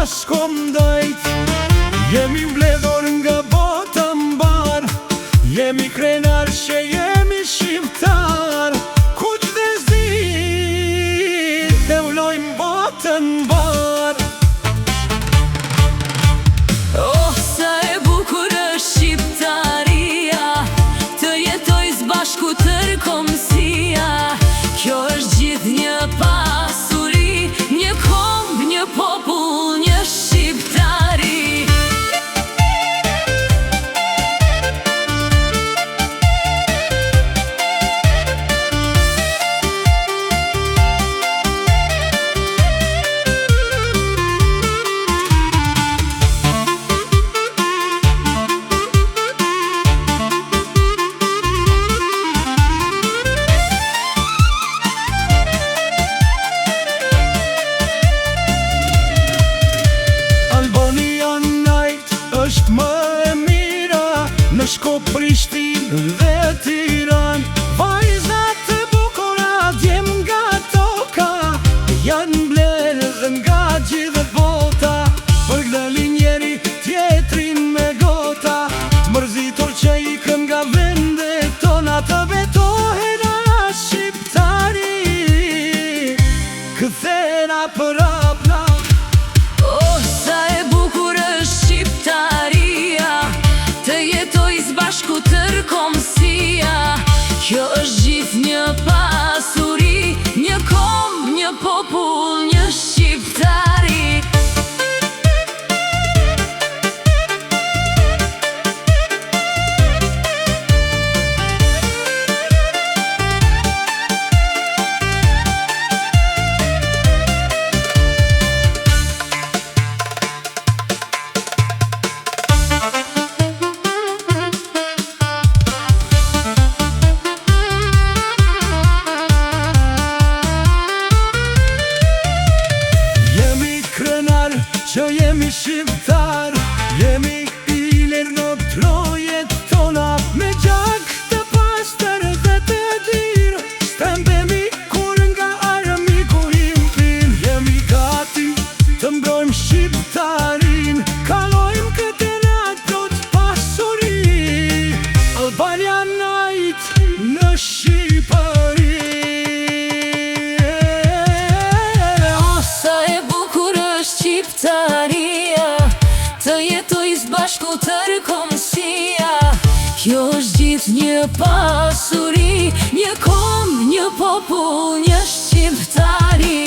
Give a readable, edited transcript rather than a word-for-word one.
bashko mdojt. Jemi mbledhur nga bota mbar, jemi krenar që jemi shqiptar. Ku çdo zit e ulojmë botën mbar. Oh, sa e bukur është shqiptaria, të jetoj s'bashku tërkombësia. Kjo është gjithë një pasuri, një kombë, një popull, një shqiptari. Është më e mira në Shkop, Prishtinë dhe Tiranë. Vajzat të bukura djem nga toka, janë mbledhë nga gjithë bota. Për gdali njeri tjetrin me gota, mërzitur që ikën nga vendet tona. Të betohen as shqiptari, këthena për apna. Oh, sa e bukur është shqiptaria, të jetoj s'bashku tërkombësia. Kjo është gjithë një pasuri, një kombë, një popull, një shqiptari. Që jemi shqiptar, jemi iler në trojet tona. Me gjak të pastër dhe të dirë, stembemi kur nga armiku im pin. Jemi gati të mbrojmë shqiptarin, kalojmë këtë natot pasuri. Albania Night në Shqipëri. Shqiptaria, të jetoj s'bashku tërkombësia. Kjo është gjithë një pasuri, një kombë, një popull, një shqiptari.